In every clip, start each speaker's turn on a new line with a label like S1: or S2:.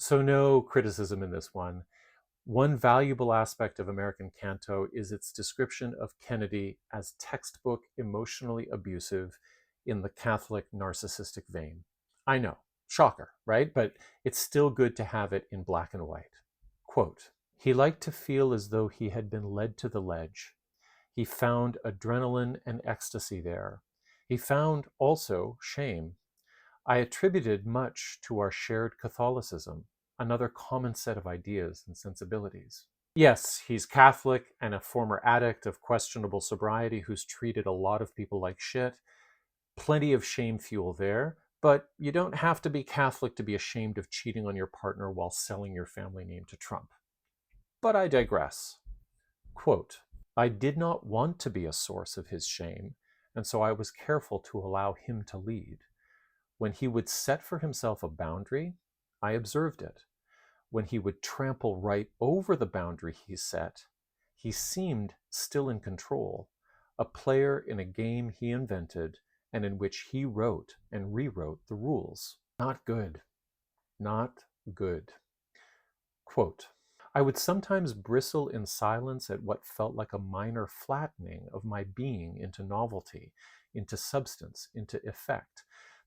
S1: So no criticism in this one. One valuable aspect of American Canto is its description of Kennedy as textbook emotionally abusive in the Catholic narcissistic vein. I know, shocker, right? But it's still good to have it in black and white. Quote, he liked to feel as though he had been led to the ledge. He found adrenaline and ecstasy there. He found also shame. I attributed much to our shared Catholicism, another common set of ideas and sensibilities. Yes, he's Catholic and a former addict of questionable sobriety who's treated a lot of people like shit. Plenty of shame fuel there, but you don't have to be Catholic to be ashamed of cheating on your partner while selling your family name to Trump. But I digress. Quote, I did not want to be a source of his shame, and so I was careful to allow him to lead. When he would set for himself a boundary, I observed it. When he would trample right over the boundary he set, he seemed still in control, a player in a game he invented and in which he wrote and rewrote the rules. Not good. Not good. Quote, I would sometimes bristle in silence at what felt like a minor flattening of my being into novelty, into substance, into effect.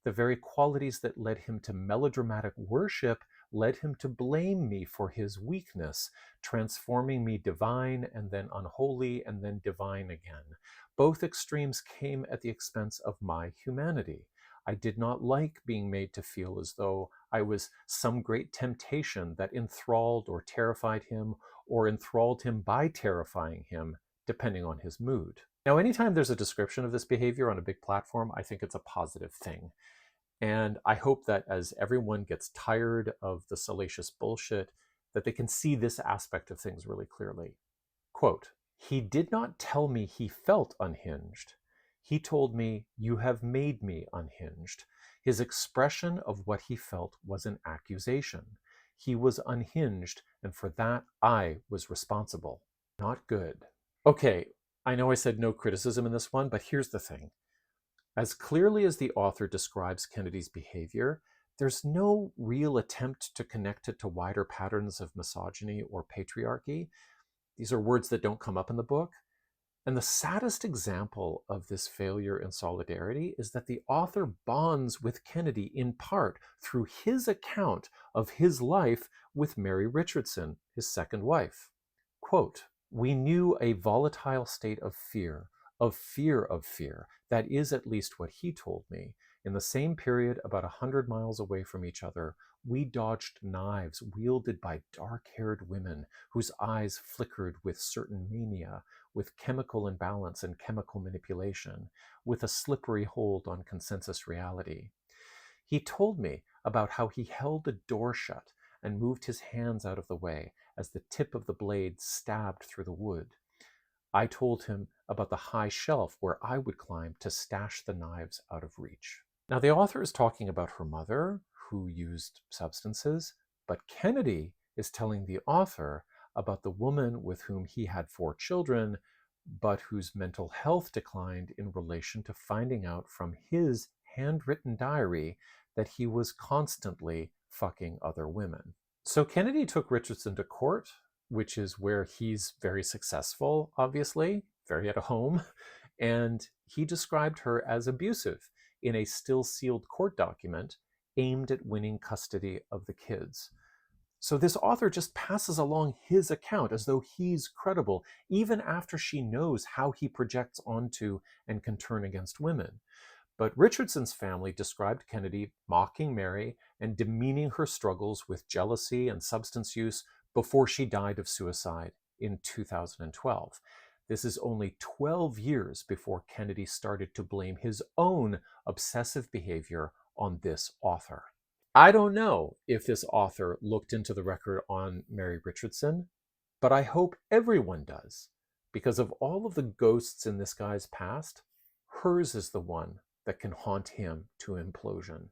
S1: The very qualities that led him to melodramatic worship led him to blame me for his weakness, transforming me divine and then unholy and then divine again. Both extremes came at the expense of my humanity. I did not like being made to feel as though I was some great temptation that enthralled or terrified him, or enthralled him by terrifying him, depending on his mood. Now, anytime there's a description of this behavior on a big platform, I think it's a positive thing. And I hope that as everyone gets tired of the salacious bullshit, that they can see this aspect of things really clearly. Quote, he did not tell me he felt unhinged. He told me, you have made me unhinged. His expression of what he felt was an accusation. He was unhinged, and for that I was responsible. Not good. Okay, I know I said no criticism in this one, but here's the thing. As clearly as the author describes Kennedy's behavior, there's no real attempt to connect it to wider patterns of misogyny or patriarchy. These are words that don't come up in the book. And the saddest example of this failure in solidarity is that the author bonds with Kennedy in part through his account of his life with Mary Richardson, his second wife. Quote, we knew a volatile state of fear, of fear of fear. That is at least what he told me. In the same period, about 100 miles away from each other, we dodged knives wielded by dark-haired women whose eyes flickered with certain mania, with chemical imbalance and chemical manipulation, with a slippery hold on consensus reality. He told me about how he held the door shut and moved his hands out of the way as the tip of the blade stabbed through the wood. I told him about the high shelf where I would climb to stash the knives out of reach. Now, the author is talking about her mother, who used substances, but Kennedy is telling the author about the woman with whom he had 4 children, but whose mental health declined in relation to finding out from his handwritten diary that he was constantly fucking other women. So Kennedy took Richardson to court, which is where he's very successful, obviously, very at home, and he described her as abusive in a still sealed court document aimed at winning custody of the kids. So this author just passes along his account as though he's credible, even after she knows how he projects onto and can turn against women. But Richardson's family described Kennedy mocking Mary and demeaning her struggles with jealousy and substance use before she died of suicide in 2012. This is only 12 years before Kennedy started to blame his own obsessive behavior on this author. I don't know if this author looked into the record on Mary Richardson, but I hope everyone does, because of all of the ghosts in this guy's past, hers is the one that can haunt him to implosion.